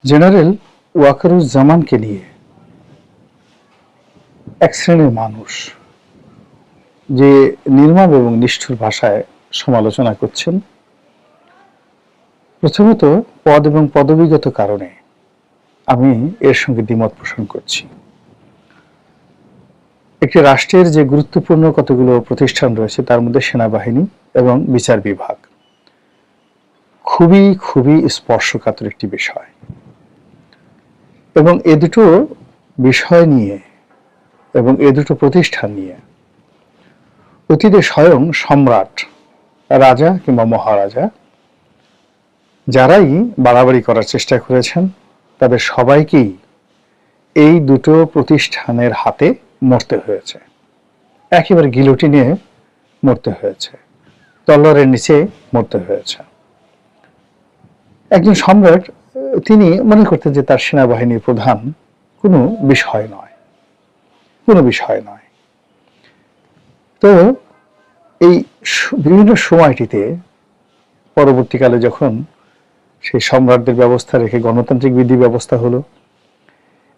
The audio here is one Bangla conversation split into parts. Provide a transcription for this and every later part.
জেনারেল ওয়াকারুজ্জামানকে নিয়ে এক শ্রেণীর মানুষ যে নির্মম এবং নিষ্ঠুর ভাষায় সমালোচনা করছেন, প্রথমত পদ এবং পদবিগত কারণে আমি এর সঙ্গে দ্বিমত পোষণ করছি। একটি রাষ্ট্রের যে গুরুত্বপূর্ণ কতগুলো প্রতিষ্ঠান রয়েছে তার মধ্যে সেনাবাহিনী এবং বিচার বিভাগ খুবই খুবই স্পর্শকাতর একটি বিষয়, এবং এ দুটো বিষয় নিয়ে এবং এ দুটো প্রতিষ্ঠান নিয়ে অতীতে স্বয়ং সম্রাট, রাজা কিংবা মহারাজা যারাই বাড়াবাড়ি করার চেষ্টা করেছেন তাদের সবাইকেই এই দুটো প্রতিষ্ঠানের হাতে মরতে হয়েছে, একেবারে গিলোটিনে মরতে হয়েছে, তলোয়ারের নিচে মরতে হয়েছে। একজন সম্রাট তিনি মনে করতেন যে তার সেনাবাহিনীর প্রধান কোনো বিষয় নয়, কোনো বিষয় নয়। তো এই বিভিন্ন সময়টিতে পরবর্তীকালে যখন সেই সম্রাটদের ব্যবস্থা রেখে গণতান্ত্রিক বিধি ব্যবস্থা হলো,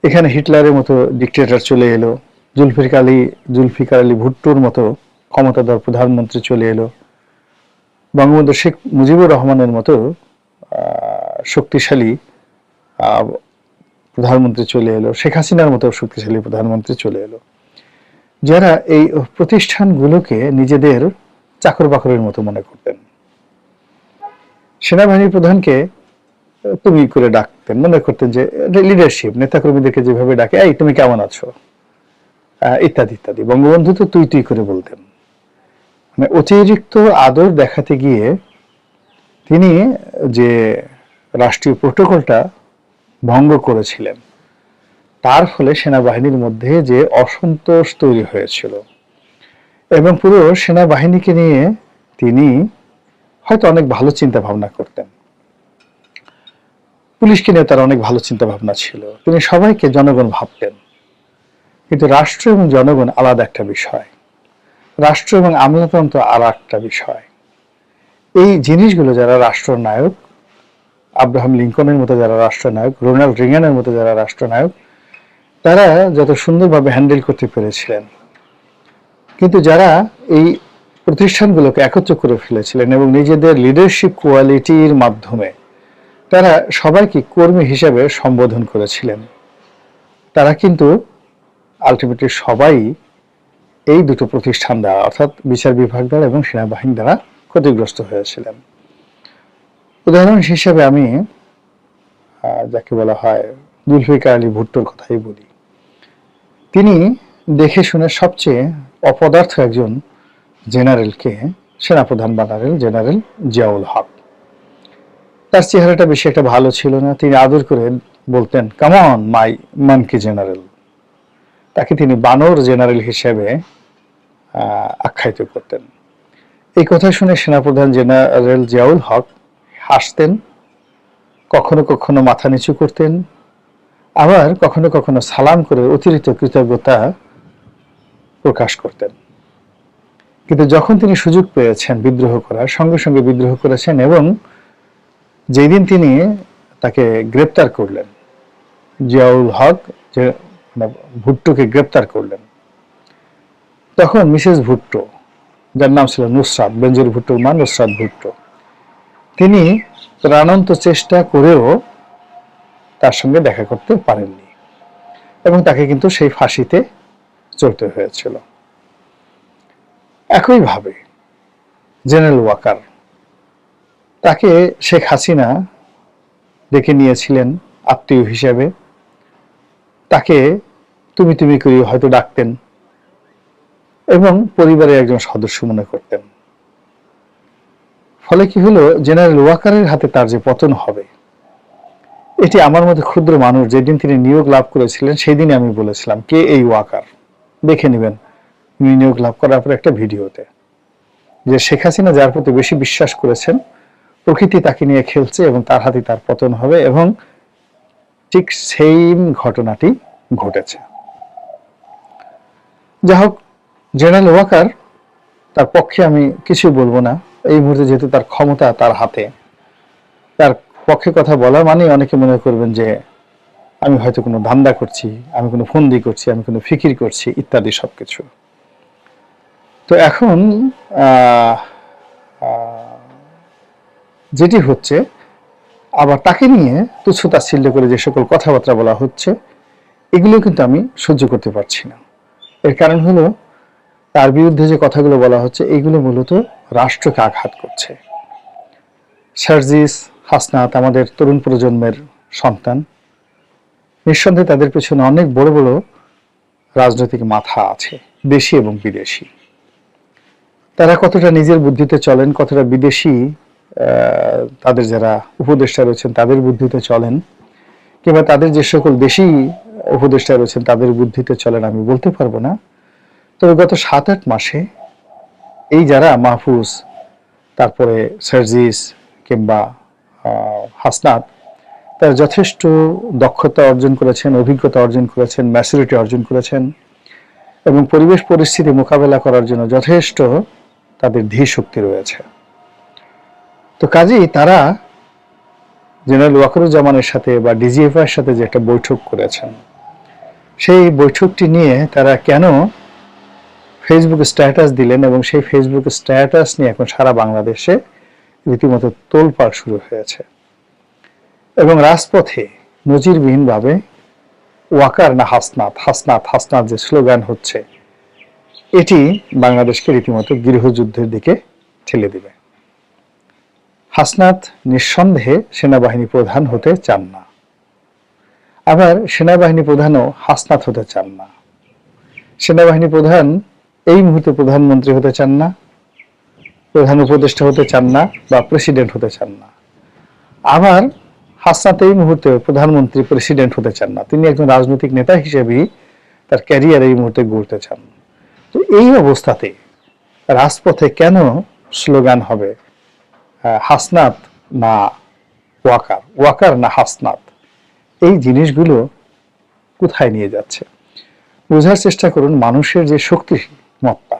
এখানে হিটলারের মতো ডিক্টেটর চলে এলো, জুলফিকার আলী ভুট্টোর মতো ক্ষমতাধর প্রধানমন্ত্রী চলে এলো, বঙ্গবন্ধু শেখ মুজিবুর রহমানের মতো শক্তিশালী প্রধানমন্ত্রী চলে এলো, শেখ হাসিনার মতো শক্তিশালী প্রধানমন্ত্রী চলে এলো, যারা এই প্রতিষ্ঠানগুলোকে নিজেদের চাকর বাকরের মতো মনে করতেন। সেনাবাহিনীর প্রধানকে তুমি করে ডাকতেন, মনে করতেন যে লিডারশিপ, নেতাকর্মীদেরকে যেভাবে ডাকে, এই তুমি কেমন আছো ইত্যাদি ইত্যাদি। বঙ্গবন্ধু তো তুই তুই করে বলতেন। মানে অতিরিক্ত আদর দেখাতে গিয়ে তিনি যে রাষ্ট্রীয় প্রোটোকলটা ভঙ্গ করেছিলেন, তার ফলে সেনাবাহিনীর মধ্যে যে অসন্তোষ তৈরি হয়েছিল, এবং পুরো সেনাবাহিনীকে নিয়ে তিনি হয়তো অনেক ভালো চিন্তা ভাবনা করতেন, পুলিশকে নিয়ে তার অনেক ভালো চিন্তা ভাবনা ছিল, তিনি সবাইকে জনগণ ভাবতেন। কিন্তু রাষ্ট্র এবং জনগণ আলাদা একটা বিষয়, রাষ্ট্র এবং আমলাতন্ত্র আর একটা বিষয়। এই জিনিসগুলো যারা রাষ্ট্রনায়ক, আব্রাহাম লিঙ্কনের মতো যারা রাষ্ট্রনায়ক, রোনাল্ড রিগানের মতো যারা রাষ্ট্রনায়ক, তারা যত সুন্দরভাবে হ্যান্ডেল করতে পেরেছিলেন, কিন্তু যারা এই প্রতিষ্ঠানগুলোকে একত্র করে ফেলেছিলেন এবং নিজেদের লিডারশিপ কোয়ালিটির মাধ্যমে তারা সবাইকে কর্মী হিসেবে সম্বোধন করেছিলেন, তারা কিন্তু আলটিমেটলি সবাই এই দুটো প্রতিষ্ঠান দ্বারা, অর্থাৎ বিচার বিভাগ দ্বারা এবং সেনাবাহিনী দ্বারা ক্ষতিগ্রস্ত হয়েছিলেন। উদাহরণ হিসেবে আমি যাকে বলা হয় জুলফিকার আলী ভুট্টোর কথাই বলি। তিনি দেখে শুনে সবচেয়ে অপদার্থ একজন জেনারেলকে সেনাপ্রধান বানালেন, জেনারেল জিয়াউল হক। তার চেহারাটা বেশি একটা ভালো ছিল না, তিনি আদর করে বলতেন কামন মাই মানকি জেনারেল। তাকে তিনি বানর জেনারেল হিসেবে আখ্যায়িত করতেন। এই কথা শুনে সেনাপ্রধান জেনারেল জিয়াউল হক হাসতেন, কখনো কখনো মাথা নিচু করতেন, আবার কখনো কখনো সালাম করে অতিরিক্ত কৃতজ্ঞতা প্রকাশ করতেন। কিন্তু যখন তিনি সুযোগ পেয়েছেন বিদ্রোহ করার, সঙ্গে সঙ্গে বিদ্রোহ করেছেন, এবং যেই দিন তিনি তাকে গ্রেপ্তার করলেন, জিয়াউল হক যে ভুট্টোকে গ্রেপ্তার করলেন, তখন মিসেস ভুট্টো, যার নাম ছিল নুসরাত, বেনজির ভুট্টোর মা নুসরাত ভুট্টো, তিনি প্রাণান্ত চেষ্টা করেও তার সঙ্গে দেখা করতে পারেননি, এবং তাকে কিন্তু সেই ফাঁসিতে চলতে হয়েছিল। একইভাবে জেনারেল ওয়াকার, তাকে শেখ হাসিনা ডেকে নিয়েছিলেন আত্মীয় হিসেবে, তাকে তুমি তুমি করে হয়তো ডাকতেন এবং পরিবারের একজন সদস্য মনে করতেন। ফলে কি হলো, জেনারেল ওয়াকারের হাতে তার যে পতন হবে, এটি আমার মতো ক্ষুদ্র মানুষ যেদিন তিনি নিয়োগ লাভ করেছিলেন সেই দিনে আমি বলেছিলাম কে এই ওয়াকার, দেখে নেবেন নিয়োগ লাভ করার পর একটা ভিডিওতে, যে শেখ হাসিনা যার প্রতি বেশি বিশ্বাস করেছেন, প্রকৃতি তাকে নিয়ে খেলছে এবং তার হাতে তার পতন হবে, এবং ঠিক সেম ঘটনাটি ঘটেছে। যাই হোক, জেনারেল ওয়াকার, তার পক্ষে আমি কিছু বলবো না এই মুহূর্তে, যেহেতু তার ক্ষমতা তার হাতে, তার পক্ষে কথা বলা মানে অনেকে মনে করবেন যে আমি হয়তো কোনো ধান্দা করছি, আমি কোনো ফন্দি করছি, আমি কোনো ফিকির করছি ইত্যাদি সবকিছু। তো এখন যেটি হচ্ছে, আবার তাকে নিয়ে তুচ্ছ-তাচ্ছিল্য করে যে সকল কথাবার্তা বলা হচ্ছে, এগুলো কিন্তু আমি সহ্য করতে পারছি না। এর কারণ হলো, তার বিরুদ্ধে যে কথাগুলো বলা হচ্ছে এগুলো মূলত রাষ্ট্রকে আঘাত করছে। সার্জিস, হাসনাত আমাদের তরুণ প্রজন্মের সন্তান। নিঃসন্দেহে তাদের পেছনে অনেক বড় বড় রাজনৈতিক মাথা আছে, দেশি এবং বিদেশি। তারা কতটা নিজের বুদ্ধিতে চলেন, কতটা বিদেশি তাদের যারা উপদেষ্টা রয়েছেন তাদের বুদ্ধিতে চলেন, কিংবা তাদের যে সকল দেশি উপদেষ্টা রয়েছেন তাদের বুদ্ধিতে চলেন আমি বলতে পারবো না। তবে গত 7-8 মাসে এই যারা মাহফুজ, তারপরে সার্জিস কিংবা হাসনাত, তারা যথেষ্ট দক্ষতা অর্জন করেছেন, অভিজ্ঞতা অর্জন করেছেন, ম্যাচুরিটি অর্জন করেছেন এবং পরিবেশ পরিস্থিতি মোকাবেলা করার জন্য যথেষ্ট তাদের ধীর শক্তি রয়েছে। তো কাজেই তারা জেনারেল ওয়াকারুজ্জামানের সাথে বা ডিজিএফআই এর সাথে যে একটা বৈঠক করেছেন, সেই বৈঠকটি নিয়ে তারা কেন ফেসবুক স্ট্যাটাস দিলেন এবং সেই ফেসবুক স্ট্যাটাস নিয়ে এখন সারা বাংলাদেশে রীতিমতো তোলপাড় শুরু হয়েছে এবং রাজপথে নজিরবিহীনভাবে ওয়াকার না হাসনাত, হাসনাত হাসনাত যে স্লোগান হচ্ছে, এটি বাংলাদেশকে রীতিমতো গৃহযুদ্ধের দিকে ঠেলে দিবে। হাসনাত নিঃসন্দেহে সেনাবাহিনী প্রধান হতে চান না, আবার সেনাবাহিনী প্রধানও হাসনাত হতে চান না। সেনাবাহিনী প্রধান এই মুহূর্তে প্রধানমন্ত্রী হতে চান না, প্রধান উপদেষ্টা হতে চান না বা প্রেসিডেন্ট হতে চান না। আবার হাসনাত এই মুহূর্তে প্রধানমন্ত্রী প্রেসিডেন্ট হতে চান না, তিনি একজন রাজনৈতিক নেতা হিসেবেই তার ক্যারিয়ার এই মুহূর্তে গড়তে চান। তো এই অবস্থাতে রাজপথে কেন স্লোগান হবে হাসনাত না ওয়াকার, ওয়াকার না হাসনাত? এই জিনিসগুলো কোথায় নিয়ে যাচ্ছে বোঝার চেষ্টা করুন। মানুষের যে শক্তিমত্তা,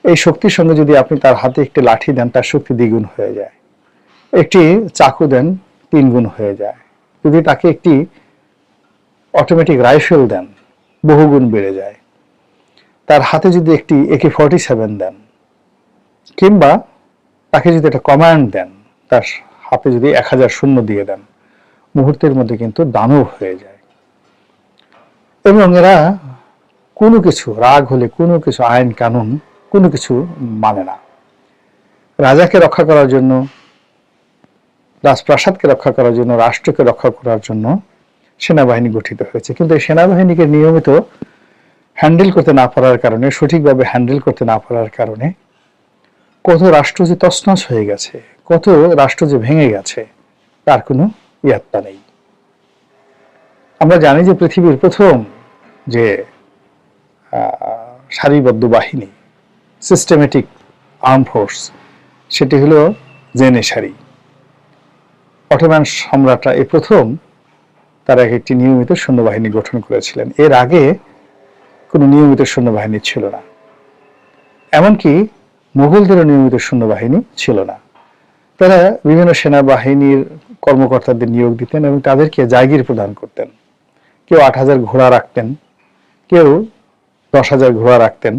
এই শক্তির সঙ্গে যদি আপনি তার হাতে একটি লাঠি দেন তার শক্তি দ্বিগুণ হয়ে যায়, একটি চাকু দেন 3 গুণ হয়ে যায়, যদি তাকে একটি অটোমেটিক রাইফেল দেন বহুগুণ বেড়ে যায়, তার হাতে যদি একটি AK-47 দেন কিংবা তাকে যদি একটা কমান্ড দেন, তার হাতে যদি 1000 সৈন্য দিয়ে দেন, মুহূর্তের মধ্যে কিন্তু দানব হয়ে যায়। এবং এরা কোনো কিছু রাগ হলে কোনো কিছু আইন কানুন কোনো কিছু মানে না। রাজাকে রক্ষা করার জন্য, রাজপ্রাসাদকে রক্ষা করার জন্য, রাষ্ট্রকে রক্ষা করার জন্য সেনাবাহিনী গঠিত হয়েছে, কিন্তু এই সেনাবাহিনীকে নিয়মিত হ্যান্ডেল করতে না পারার কারণে, সঠিকভাবে হ্যান্ডেল করতে না পারার কারণে কত রাষ্ট্র যে তছনছ হয়ে গেছে, কত রাষ্ট্র যে ভেঙে গেছে, তার কোনো ইয়াত্তা নেই। আমরা জানি যে পৃথিবীর প্রথম যে সারিবদ্ধ বাহিনী, সিস্টেমেটিক আর্ম ফোর্স, সেটি হলো জেনেসারি। অটোমান সম্রাটরা এই প্রথম তারা একটি নিয়মিত সৈন্যবাহিনী গঠন করেছিলেন। এর আগে কোনো নিয়মিত সৈন্যবাহিনী ছিল না, এমনকি মুঘলদেরও নিয়মিত সৈন্যবাহিনী ছিল না। তারা বিভিন্ন সেনাবাহিনীর কর্মকর্তাদের নিয়োগ দিতেন এবং তাদেরকে জায়গির প্রদান করতেন। কেউ 8000 ঘোড়া রাখতেন, কেউ 10,000 ঘোড়া রাখতেন,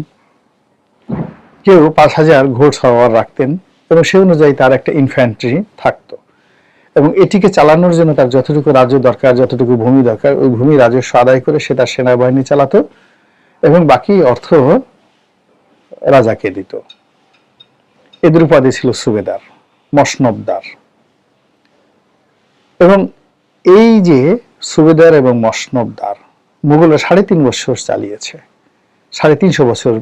কেউ 5000 ঘোড়সওয়ার রাখতেন এবং সেই অনুযায়ী তার একটা ইনফ্যান্ট্রি থাকতো এবং এটিকে চালানোর জন্য তার যতটুকু রাজ্য দরকার, যতটুকু ভূমি দরকার, ওই ভূমি রাজস্ব আদায় করে সে তার সেনাবাহিনী চালাতো এবং বাকি অর্থ রাজাকে দিত। এদের উপাধি ছিল সুবেদার, মসনবদার। এবং এই যে সুবেদার এবং মসনবদার মুঘলরা 3.5 বছর চালিয়েছে, 350 বছর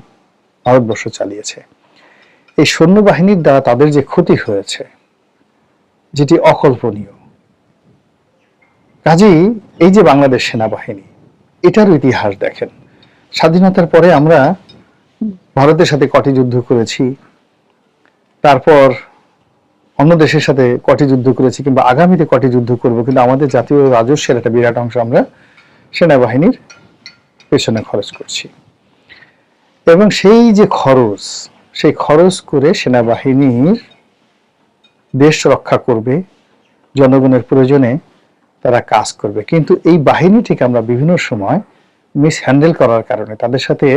ভারতবর্ষ চালিয়েছে। এই সৈন্যবাহিনীর দ্বারা তাদের যে ক্ষতি হয়েছে, যেটি অকল্পনীয়। কাজেই এই যে বাংলাদেশ সেনাবাহিনী, এটার ইতিহাস দেখেন। স্বাধীনতার পরে আমরা ভারতের সাথে কটি যুদ্ধ করেছি, তারপর অন্য দেশের সাথে কটি যুদ্ধ করেছি কিংবা আগামীতে কটি যুদ্ধ করব, কিন্তু আমাদের জাতীয় রাজস্বের একটা বিরাট অংশ আমরা সেনাবাহিনীর পেছনে খরচ করছি। এবং সেই যে খরচ, সেই খরচ করে সেনাবাহিনীর দেশ রক্ষা করবে, জনগণের প্রয়োজনে তারা কাজ করবে, কিন্তু এই বাহিনীটিকে আমরা বিভিন্ন সময় মিস হ্যান্ডেল করার কারণে, তাদের সাথে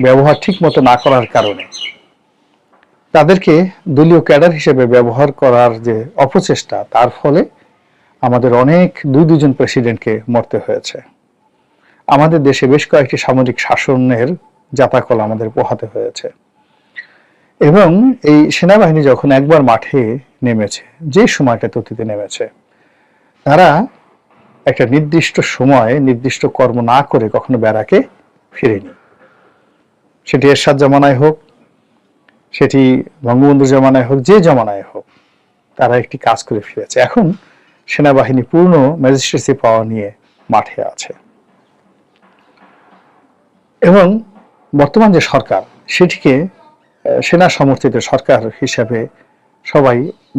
ব্যবহার ঠিক মতো না করার কারণে, তাদেরকে দলীয় ক্যাডার হিসেবে ব্যবহার করার যে অপচেষ্টা, তার ফলে আমাদের অনেক দুজন প্রেসিডেন্টকে মরতে হয়েছে। আমাদের দেশে বেশ কয়েকটি সামরিক শাসনের জাতাকল আমাদের পোহাতে হয়েছে। এবং এই সেনাবাহিনী যখন একবার মাঠে নেমেছে, যে সময়টা অতীতে নেমেছে, তারা একটা নির্দিষ্ট সময়ে নির্দিষ্ট কর্ম না করে কখনো ব্যারাকে ফিরেনি। সেটি এরশাদ জামানায় হোক, সেটি বঙ্গবন্ধু জামানায় হোক, যে জামানায় হোক, তারা একটি কাজ করে ফিরেছে। এখন সেনাবাহিনী পূর্ণ ম্যাজিস্ট্রেসি পাওয়ার নিয়ে মাঠে আছে। এবং বর্তমান যে সরকার, সেটিকে সেনা সমর্থিত সরকার হিসাবে সবাই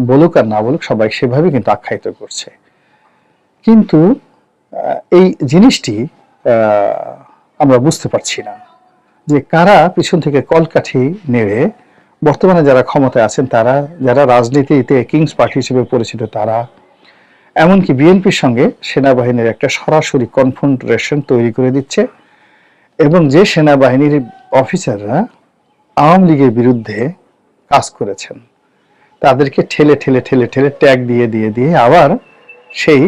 বলুক আর না বলুক, সবাই সেভাবে কিন্তু আখ্যায়িত করছে। কিন্তু এই জিনিসটি আমরা বুঝতে পারছি না যে কারা পিছন থেকে কলকাঠি নেড়ে বর্তমানে যারা ক্ষমতায় আছেন, তারা, যারা রাজনীতিতে কিংস পার্টি হিসেবে পরিচিত, তারা, এমনকি বিএনপির সঙ্গে সেনাবাহিনীর একটা সরাসরি কনফ্রন্টেশন তৈরি করে দিচ্ছে। এবং যে সেনাবাহিনীর অফিসাররা আওয়ামী লীগের বিরুদ্ধে কাজ করেছেন, তাদেরকে ঠেলে ঠেলে ঠেলে ঠেলে ট্যাগ দিয়ে দিয়ে দিয়ে আবার সেই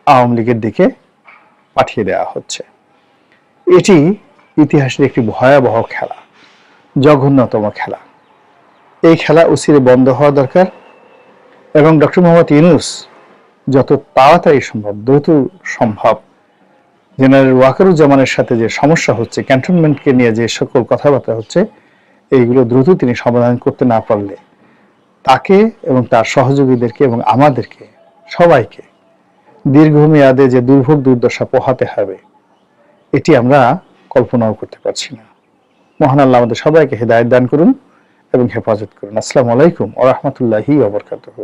আওয়ামী লীগের দিকে পাঠিয়ে দেওয়া হচ্ছে। এটি ইতিহাসের একটি ভয়াবহ খেলা, জঘন্যতম খেলা। এই খেলা অচিরে বন্ধ হওয়া দরকার। এবং ডক্টর মোহাম্মদ ইউনূস যত তাড়াতাড়ি সম্ভব, দ্রুত সম্ভব, জেনারেল ওয়াকারুজ্জামানের সাথে যে সমস্যা হচ্ছে, ক্যান্টনমেন্টকে নিয়ে যে সকল কথাবার্তা হচ্ছে, এইগুলো দ্রুত তিনি সমাধান করতে না পারলে তাকে এবং তার সহযোগীদেরকে এবং আমাদেরকে সবাইকে দীর্ঘমেয়াদে যে দুর্ভোগ দুর্দশা পোহাতে হবে, এটি আমরা কল্পনাও করতে পারছি না। মহান আল্লাহ আমাদের সবাইকে হেদায়েত দান করুন এবং হেফাজত করুন। আসসালামু আলাইকুম ওয়া রাহমাতুল্লাহি ওয়া বারাকাতুহু।